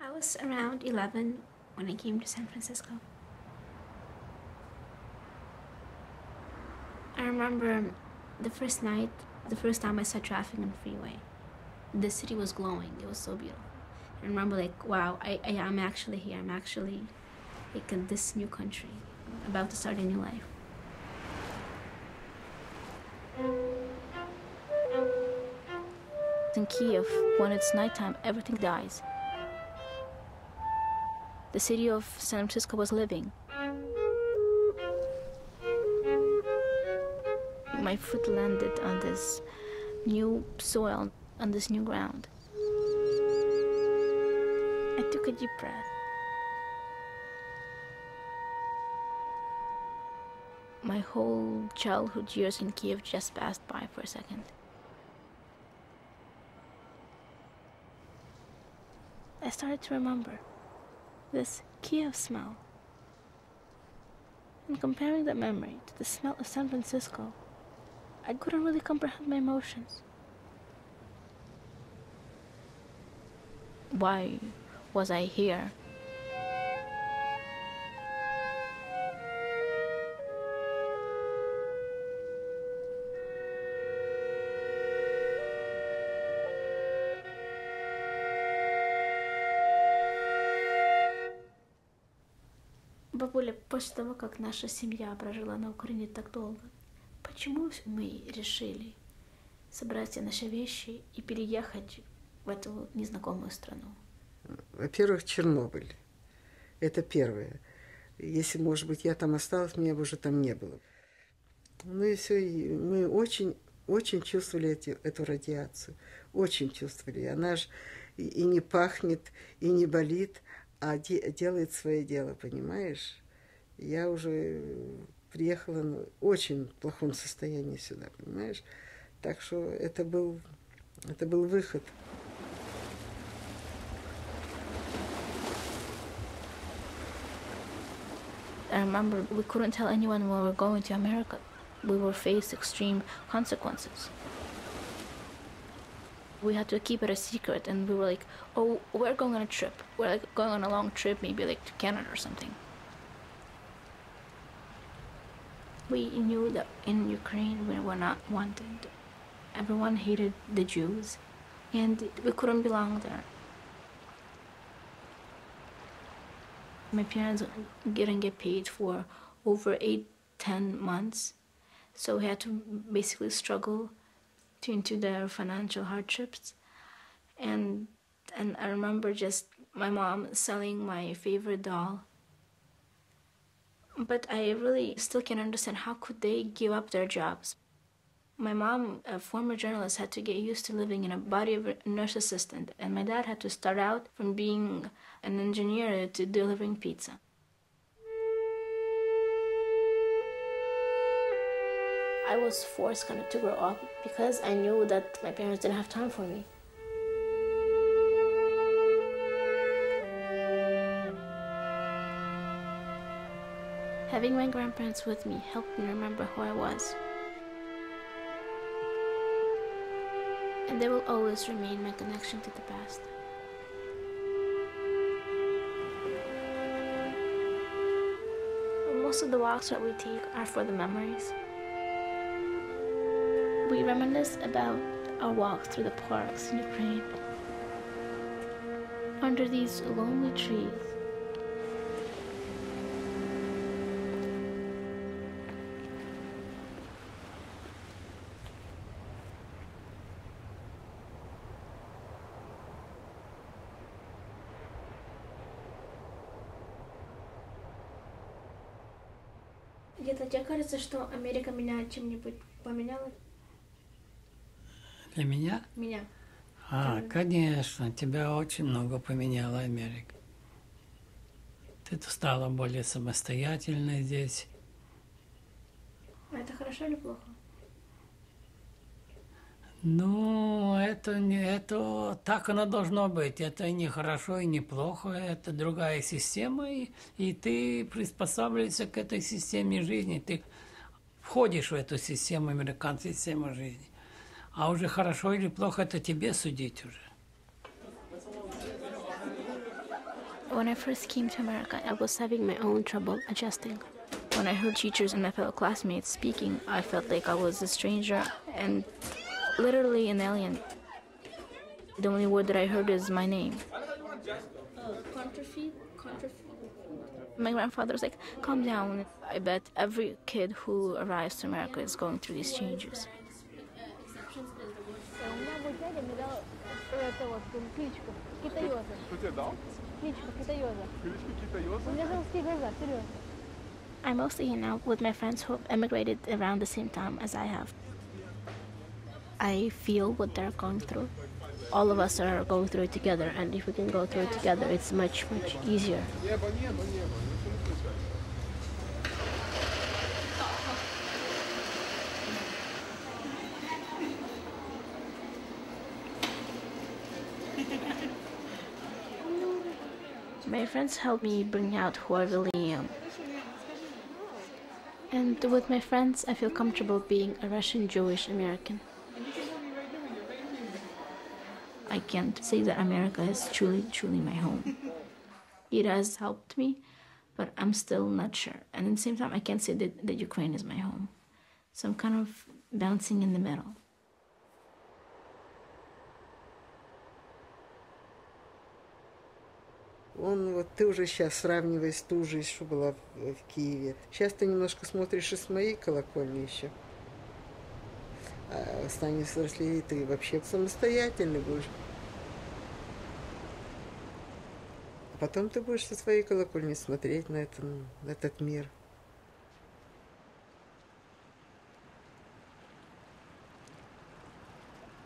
I was around 11 when I came to San Francisco. I remember the first night, the first time I saw traffic on the freeway. The city was glowing. It was so beautiful. I remember like, wow, I'm actually here. I'm actually like in this new country, about to start a new life. In Kiev, when it's nighttime, everything dies. The city of San Francisco was living. My foot landed on this new soil, on this new ground. I took a deep breath. My whole childhood years in Kiev just passed by for a second. I started to remember this Kiev smell. And comparing that memory to the smell of San Francisco, I couldn't really comprehend my emotions. Why was I here? Бабуля, после того, как наша семья прожила на Украине так долго, почему мы решили собрать все наши вещи и переехать в эту незнакомую страну? Во-первых, Чернобыль. Это первое. Если, может быть, я там осталась, меня бы уже там не было. Ну и все, и мы очень чувствовали эту радиацию. Очень чувствовали. Она же и не пахнет, и не болит, а делает свое дело, понимаешь? Я уже приехала в очень плохом состоянии сюда, понимаешь? Так что это был выход. I remember we couldn't tell anyone we were going to America. We were faced extreme consequences. We had to keep it a secret, and we were like, oh, we're going on a trip. We're like going on a long trip, maybe like to Canada or something. We knew that in Ukraine we were not wanted. Everyone hated the Jews, and we couldn't belong there. My parents didn't get paid for over 8-10 months, so we had to basically struggle into their financial hardships. And I remember just my mom selling my favorite doll. But I really still can't understand how could they give up their jobs. My mom, a former journalist, had to get used to living in a body of a nurse assistant, and my dad had to start out from being an engineer to delivering pizza. I was forced kind of to grow up because I knew that my parents didn't have time for me. Having my grandparents with me helped me remember who I was. And they will always remain my connection to the past. Most of the walks that we take are for the memories. We reminisce about our walks through the parks in Ukraine, under these lonely trees. Где-то тебе кажется, что Америка меня чем-нибудь поменяла? Для меня? Меня. Конечно, тебя очень много поменяла Америка. Ты стала более самостоятельной здесь. Это хорошо или плохо? Ну, это так оно должно быть. Это не хорошо и не плохо. Это другая система, и ты приспосабливаешься к этой системе жизни. Ты входишь в эту систему, американскую систему жизни. А уже хорошо или плохо, это тебе судить уже. When I first came to America, I was having my own trouble adjusting. When I heard teachers and my fellow classmates speaking, I felt like I was a stranger and literally an alien. The only word that I heard is my name. My grandfather was like, calm down. I bet every kid who arrives to America is going through these changes. I'm mostly here now with my friends who have emigrated around the same time as I have. I feel what they're going through. All of us are going through it together, and if we can go through it together, it's much, much easier. My friends help me bring out who I really am. And with my friends, I feel comfortable being a Russian Jewish American. I can't say that America is truly, truly my home. It has helped me, but I'm still not sure. And at the same time, I can't say that Ukraine is my home. So I'm kind of bouncing in the middle. Вот ты уже сейчас сравниваешь ту жизнь, что была в Киеве. Сейчас ты немножко смотришь и с моей колокольни еще. А станешь взрослее, ты вообще самостоятельный будешь. А потом ты будешь со своей колокольни смотреть на этот мир.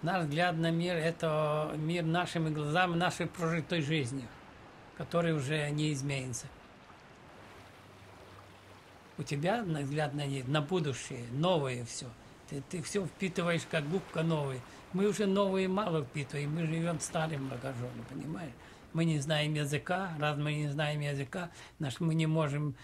Наш взгляд на мир – это мир нашими глазами, нашей прожитой жизнью, который уже не изменится. У тебя взгляд на будущее, новое все. Ты все впитываешь, как губка новая. Мы уже новые мало впитываем, мы живем старым багажом, понимаешь? Мы не знаем языка, раз мы не знаем языка, мы не можем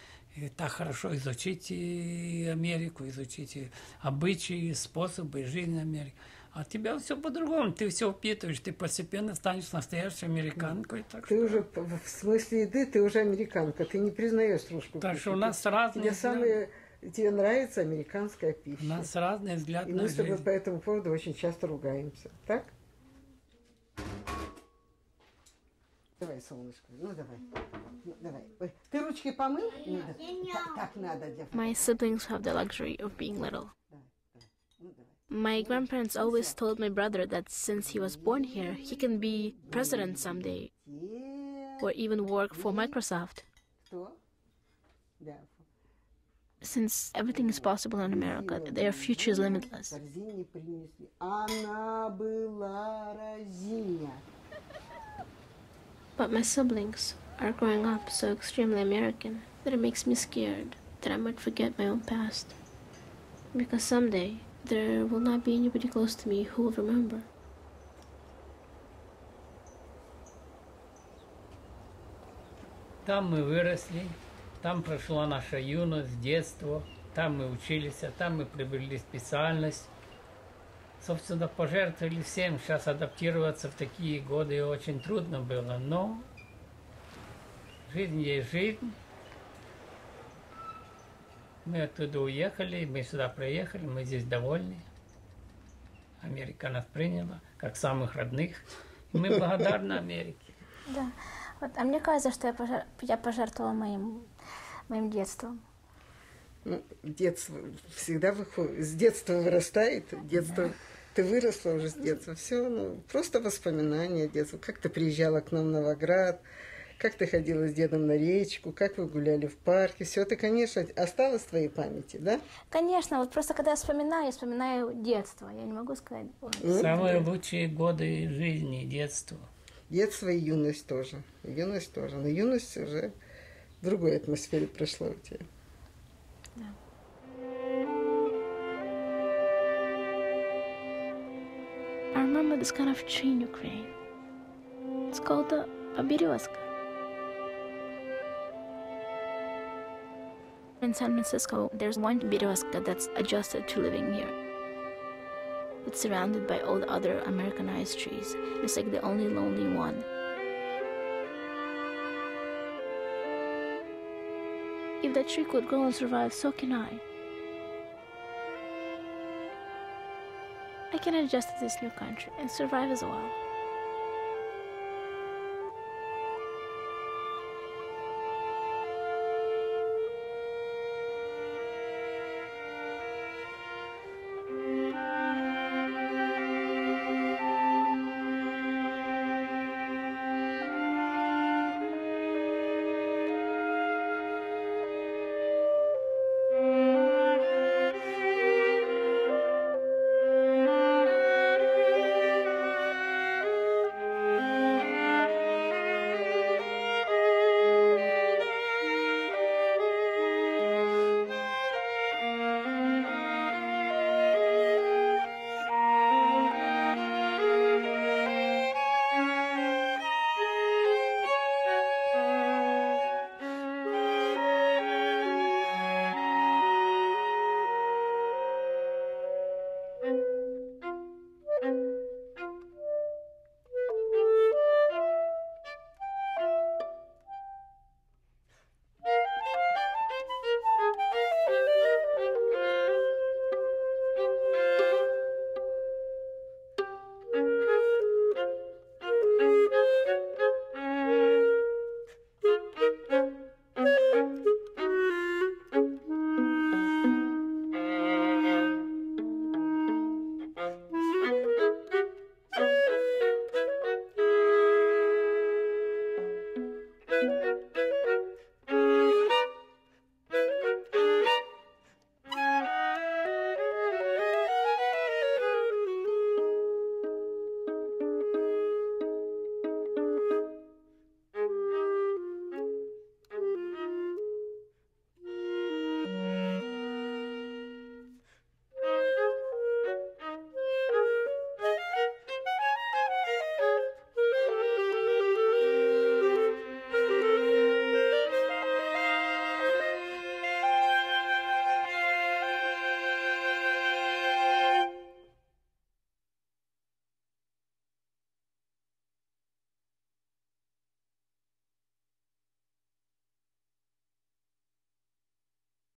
так хорошо изучить Америку, изучить обычаи, способы жизни Америки. А тебя все по-другому, ты все впитываешь, ты постепенно станешь настоящей американкой. Так ты что... уже, в смысле еды, ты уже американка, ты не признаешь русскую Так пищу. что у нас разные взгляды. Тебе нравится американская пища. У нас разные взгляды на жизнь. И мы с тобой жизнь. по этому поводу очень часто ругаемся, так? Давай, солнышко, ну давай. Ну, давай. Ой, ты ручки помыл? Так надо. My siblings have the luxury of being little. My grandparents always told my brother that since he was born here, he can be president someday, or even work for Microsoft. Since everything is possible in America, their future is limitless. But my siblings are growing up so extremely American that it makes me scared that I might forget my own past. Because someday, there will not be anybody close to me who will remember. Там мы выросли, там прошла наша юность, детство, там мы учились, там мы приобрели специальность. Собственно, пожертвовали всем. Сейчас адаптироваться в такие годы очень трудно было, но жизнь есть жизнь. Мы оттуда уехали, мы сюда приехали, мы здесь довольны. Америка нас приняла, как самых родных. И мы благодарны Америке. Да. Вот, а мне кажется, что я пожертвовала моим детством. Ну, детство всегда выходит, с детства вырастает, детство, ты выросла уже с детства, все, ну, просто воспоминания детства, как ты приезжала к нам в Новоград, как ты ходила с дедом на речку, как вы гуляли в парке, все это, конечно, осталось в твоей памяти, да? Конечно, вот просто когда я вспоминаю детство, я не могу сказать. Самые лучшие годы жизни, детство. Детство и юность тоже, но юность уже в другой атмосфере прошла у тебя. Да. I remember this kind of tree in Ukraine. It's called a berезка. In San Francisco, there's one berезка that's adjusted to living here. It's surrounded by all the other Americanized trees. It's like the only lonely one. If that tree could grow and survive, so can I. I can adjust to this new country and survive as well.